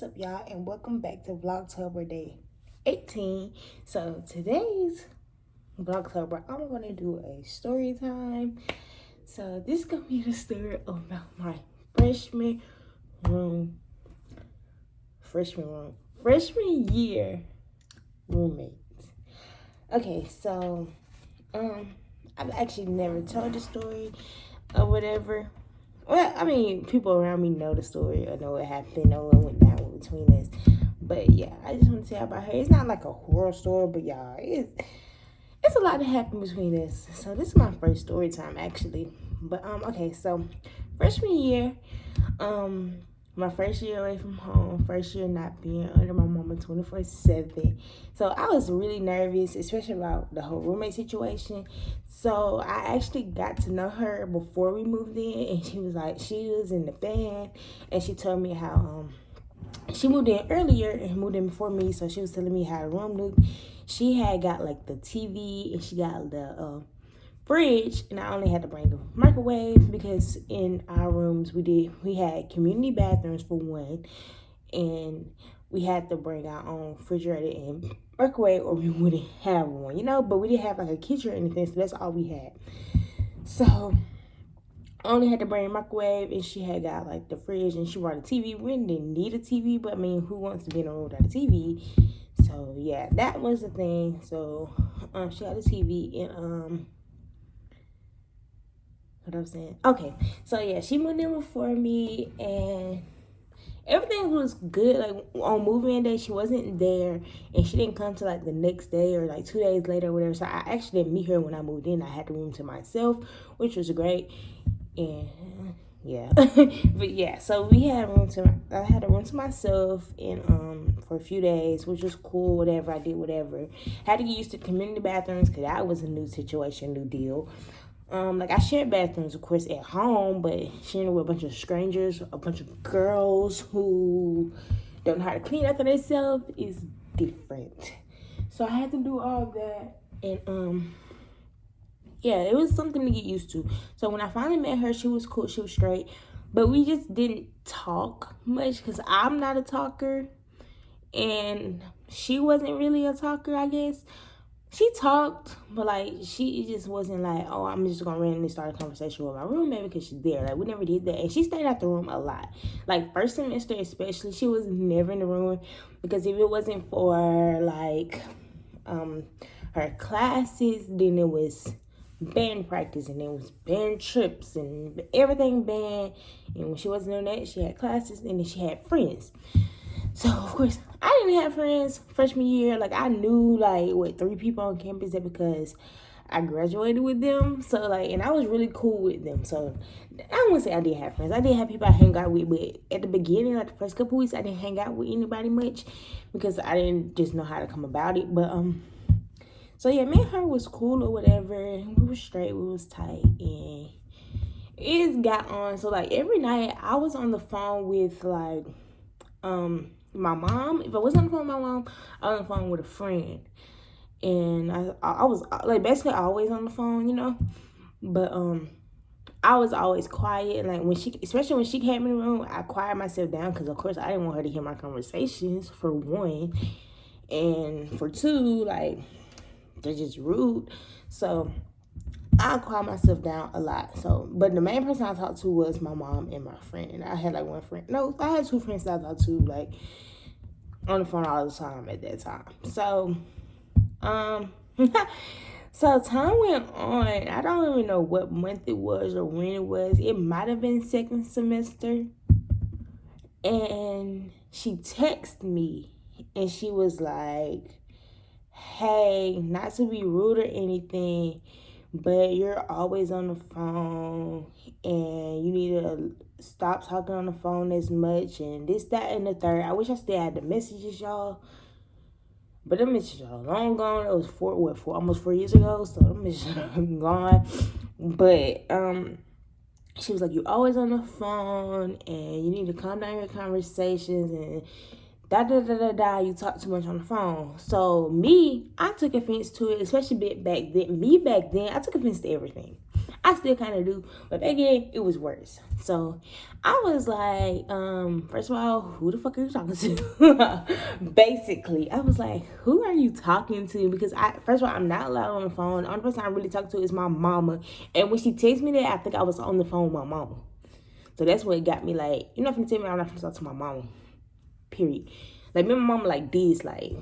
up, y'all, and welcome back to vlogtober day 18. So today's vlogtober, I'm gonna do a story time. So this is gonna be the story about my freshman year roommates. Okay, so I've actually never told the story or whatever. Well, I mean, people around me know the story or know what happened, know what went down between us. But yeah, I just want to tell about her. It's not like a horror story, but y'all, it's a lot that happened between us. So this is my first story time actually. But okay, so freshman year, my first year away from home, first year not being under my mama 24/7. So I was really nervous, especially about the whole roommate situation. So I actually got to know her before we moved in, and she was in the band, and she told me how she moved in earlier and moved in before me, so she was telling me how the room looked. She had got like the TV and she got the fridge, and I only had to bring the microwave because in our rooms we had community bathrooms for one, and we had to bring our own refrigerator and microwave or we wouldn't have one, but we didn't have like a kitchen or anything, so that's all we had. So I only had to bring a microwave, and she had got like the fridge, and she brought a TV. We didn't need a TV, but I mean, who wants to be in a room without a TV? So yeah, that was the thing. So she had a TV, and what I was saying. Okay, so yeah, she moved in before me, and everything was good. Like on moving day, she wasn't there, and she didn't come to like the next day or like 2 days later or whatever. So I actually didn't meet her when I moved in. I had the room to myself, which was great. And yeah, but yeah, so I had a room to myself, and for a few days, which was cool. Whatever, I did whatever. Had to get used to community bathrooms because that was a new situation, new deal. Like I shared bathrooms, of course, at home, but sharing with a bunch of strangers, a bunch of girls who don't know how to clean after themselves is different. So I had to do all that, and yeah, it was something to get used to. So when I finally met her, she was cool, she was straight, but we just didn't talk much because I'm not a talker, and she wasn't really a talker, I guess. She talked, but like she just wasn't like, oh, I'm just gonna randomly start a conversation with my roommate because she's there. Like we never did that, and she stayed out the room a lot. Like first semester especially, she was never in the room because if it wasn't for like her classes, then it was band practice, and it was band trips and everything band. And when she wasn't doing that, she had classes, and then she had friends. So of course I didn't have friends freshman year. Like I knew like 3 people on campus because I graduated with them. So like, and I was really cool with them. So I wouldn't say I didn't have friends. I did have people I hang out with, but at the beginning, like the first couple weeks, I didn't hang out with anybody much because I didn't just know how to come about it. But so yeah, me and her was cool or whatever. We were straight, we was tight, and it got on. So like every night I was on the phone with like my mom. If I wasn't on the phone with my mom, I was on the phone with a friend. And I was like basically always on the phone, But I was always quiet. And like especially when she came in the room, I quieted myself down because of course I didn't want her to hear my conversations, for one. And for two, like they're just rude. So I quiet myself down a lot. So, but the main person I talked to was my mom and my friend. And I had like one friend. No, I had 2 friends that I talked to like on the phone all the time at that time. So, so time went on. I don't even know what month it was or when it was. It might have been second semester. And she texted me, and she was like, hey, not to be rude or anything, but you're always on the phone, and you need to stop talking on the phone as much, and this, that, and the third. I wish I still had the messages, y'all. But them messages are long gone. It was almost 4 years ago, so them messages are gone. But she was like, you're always on the phone, and you need to calm down your conversations, and you talk too much on the phone. So I took offense to it, especially back then. Back then, I took offense to everything. I still kind of do, but back then it was worse. So I was like, first of all, who the fuck are you talking to? Basically, I was like, who are you talking to? Because first of all, I'm not allowed on the phone. The only person I really talk to is my mama. And when she texted me that, I think I was on the phone with my mama. So that's what got me like, you're not finna tell me I'm not finna talk to my mama. Period. Like, me and my mama like this, like,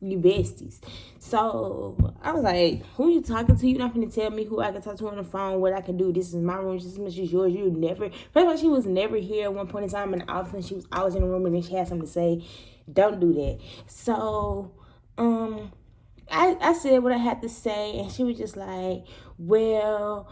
you besties. So I was like, who you talking to? You not gonna tell me who I can talk to on the phone, what I can do. This is my room just as much as yours. You never, first of all, she was never here at one point in time, and all of a sudden she was always in the room and then she had something to say. Don't do that. So I said what I had to say, and she was just like, well,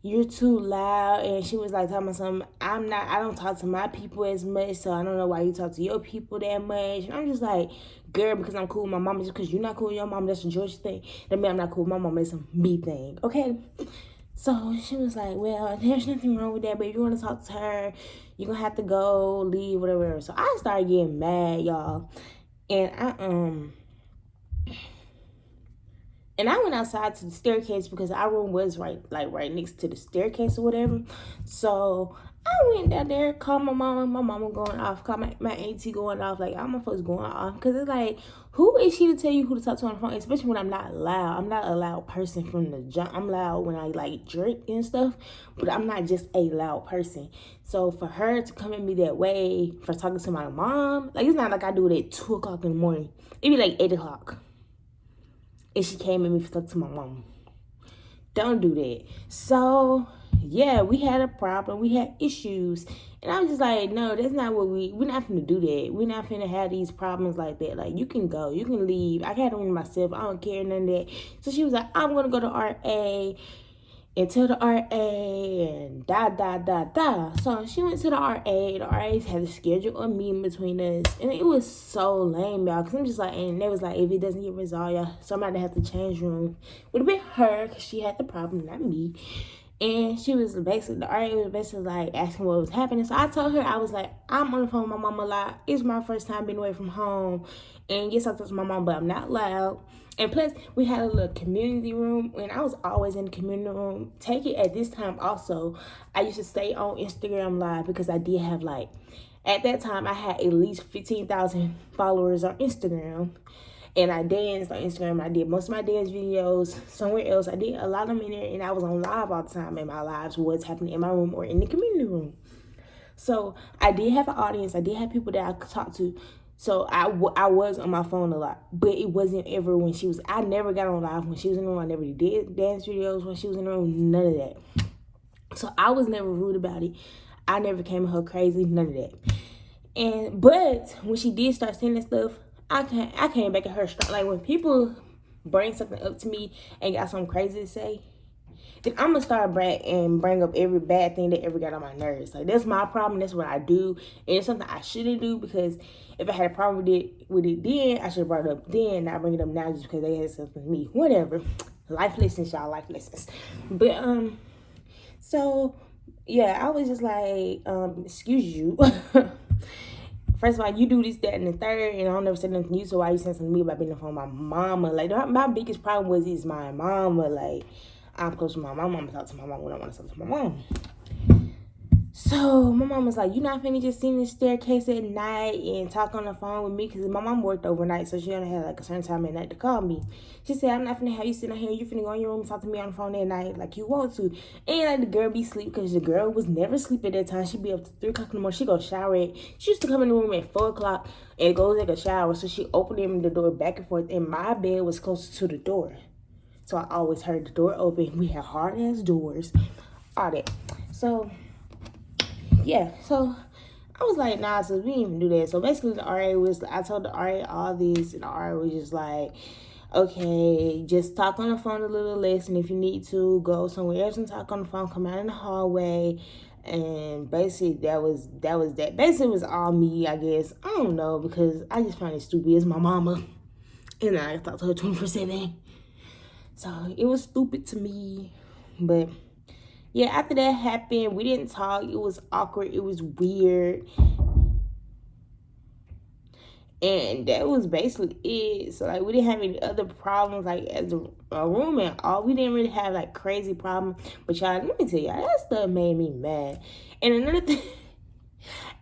you're too loud. And she was like talking about something, I don't talk to my people as much, so I don't know why you talk to your people that much. And I'm just like, girl, because I'm cool with my mama, just because you're not cool with your mama, that's a Georgia thing. That means I'm not cool with my mama, that's a me thing, okay? So she was like, well, there's nothing wrong with that, but if you want to talk to her, you're going to have to go, leave, whatever. So I started getting mad, y'all. And I went outside to the staircase because our room was right next to the staircase or whatever. So I went down there, called my mama going off, called my auntie going off, like all my folks going off. Because it's like, who is she to tell you who to talk to on the phone? Especially when I'm not loud. I'm not a loud person from the jump. I'm loud when I like drink and stuff, but I'm not just a loud person. So for her to come at me that way for talking to my mom, like, it's not like I do it at 2 o'clock in the morning. It'd be like 8 o'clock. And she came at me for talking to my mom. Don't do that. So, yeah, we had a problem. We had issues. And I was just like, no, that's not what we're not finna do that. We're not finna have these problems like that. Like, you can go. You can leave. I got it on myself. I don't care, none of that. So she was like, I'm going to go to RA and tell the RA and da. So she went to the RA. The RAs had to schedule a meeting between us. And it was so lame, y'all. Because I'm just like, and they was like, if it doesn't get resolved, y'all, somebody have to change room. Would have been her because she had the problem, not me. And she was basically, the RA was basically like asking what was happening. So I told her, I was like, I'm on the phone with my mom a lot. It's my first time being away from home. And yes, I talk to my mom, but I'm not loud. And plus, we had a little community room, and I was always in the community room. Take it at this time also, I used to stay on Instagram Live because I did have like, at that time, I had at least 15,000 followers on Instagram. And I danced on Instagram. I did most of my dance videos somewhere else. I did a lot of them in there, and I was on live all the time. And my lives was happening in my room or in the community room. So I did have an audience. I did have people that I could talk to. So I was on my phone a lot, but it wasn't ever when she was, I never got on live when she was in the room. I never did dance videos when she was in the room, none of that. So I was never rude about it. I never came at her crazy, none of that. But when she did start saying that stuff, I came back at her strong. Like, when people bring something up to me and got something crazy to say, then I'm gonna start back and bring up every bad thing that ever got on my nerves. Like, that's my problem. That's what I do, and it's something I shouldn't do, because if I had a problem with it then, I should have brought it up then, not bring it up now just because they had something to me. Whatever. Life lessons, y'all. Life lessons. But so yeah, I was just like, excuse you. First of all, you do this, that, and the third, and I don't never say nothing to you, so why you saying something to me about being on the phone with my mama? Like, my biggest problem was is my mama. Like, I'm close to my mom. I'm talk to my mom when I want to talk to my mom. So my mom was like, you not finna just sit in the staircase at night and talk on the phone with me? Because my mom worked overnight, so she only had like a certain time at night to call me. She said, I'm not finna have you sitting here. You finna go in your room and talk to me on the phone at night like you want to. And like the girl be asleep, because the girl was never asleep at that time. She'd be up to 3 o'clock in the morning. She go shower she used to come in the room at 4 o'clock and go take a shower. So she opened the door back and forth, and my bed was closer to the door. So I always heard the door open. We had hard ass doors, all that. So yeah, so I was like, nah, so we didn't even do that. So basically the RA was, I told the RA all this, and the RA was just like, okay, just talk on the phone a little less, and if you need to, go somewhere else and talk on the phone, come out in the hallway. And basically that was that. Basically it was all me, I guess. I don't know, because I just find it stupid. It's my mama, and I talk to her 24/7. So it was stupid to me. But yeah, after that happened, we didn't talk. It was awkward. It was weird. And that was basically it. So like we didn't have any other problems like as a roommate. All we didn't really have like crazy problems. But y'all, let me tell y'all, that stuff made me mad. And another thing,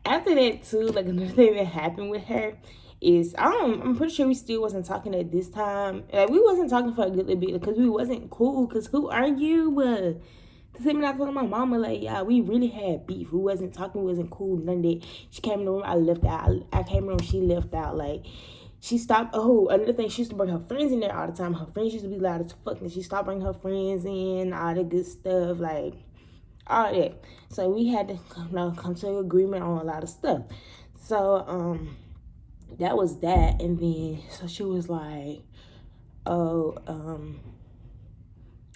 after that too, like another thing that happened with her is I'm pretty sure we still wasn't talking at this time. Like we wasn't talking for a good little bit because we wasn't cool. Cause who are you? To see me not talking to my mama, like, yeah, we really had beef. We wasn't talking, we wasn't cool, none of that. She came in the room, I left out. I came in the room, she left out. Like, she stopped. Oh, another thing, she used to bring her friends in there all the time. Her friends used to be loud as fuck, and she stopped bringing her friends in, all the good stuff, like, all that. So we had to come to an agreement on a lot of stuff. So, that was that. And then, so she was like,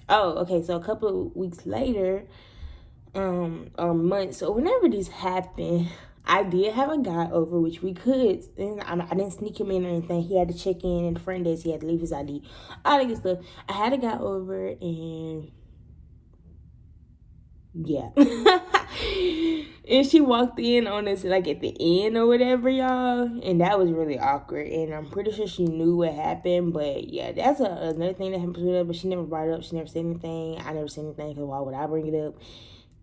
okay, so a couple of weeks later, or months, or whenever this happened, I did have a guy over, which we could, and I didn't sneak him in or anything. He had to check in, and the friend days, he had to leave his ID, all that good stuff. I had a guy over, and yeah. And she walked in on us like at the end or whatever, y'all, and that was really awkward. And I'm pretty sure she knew what happened, but yeah, that's another thing that happened with her. But she never brought it up. She never said anything. I never said anything, because why would I bring it up?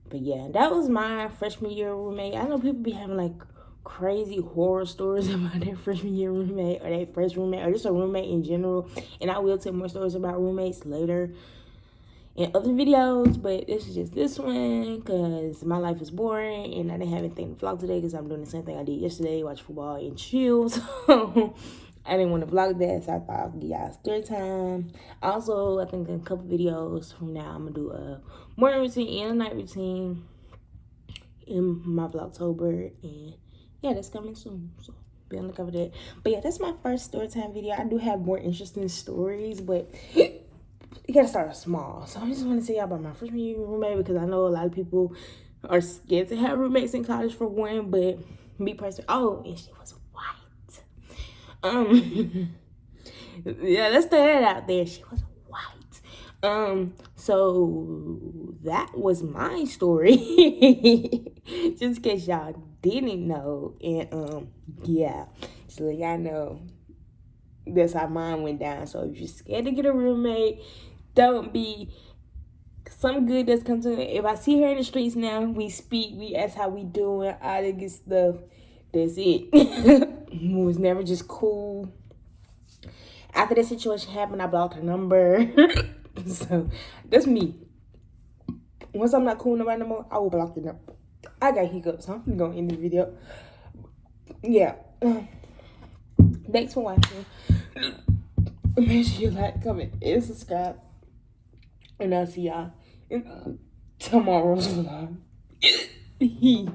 But yeah, that was my freshman year roommate. I know people be having like crazy horror stories about their freshman year roommate or their first roommate or just a roommate in general, and I will tell more stories about roommates later in other videos, but this is just this one because my life is boring and I didn't have anything to vlog today because I'm doing the same thing I did yesterday, watch football and chill. So I didn't want to vlog that, so I thought I'd give y'all story time. Also, I think in a couple videos from now, I'm gonna do a morning routine and a night routine in my vlogtober, and yeah, that's coming soon, so be on the lookout for that. But yeah, that's my first story time video. I do have more interesting stories, but you gotta start small. So I just want to tell y'all about my freshman year roommate, because I know a lot of people are scared to have roommates in college for one, but me personally, oh, and she was white. Yeah, let's throw that out there. She was white. So that was my story. Just in case y'all didn't know. And yeah, so y'all know that's how mine went down. So if you're scared to get a roommate, don't be. Some good does come to it. If I see her in the streets now, we speak, we ask how we doing, all that good stuff. That's it. It was never just cool. After that situation happened, I blocked her number. So that's me. Once I'm not cool with nobody no more, I will block the number. I got hiccups, so I'm gonna end the video. Yeah. Thanks for watching. Make sure you like, comment, and subscribe. And I'll see y'all in tomorrow's vlog. Peace.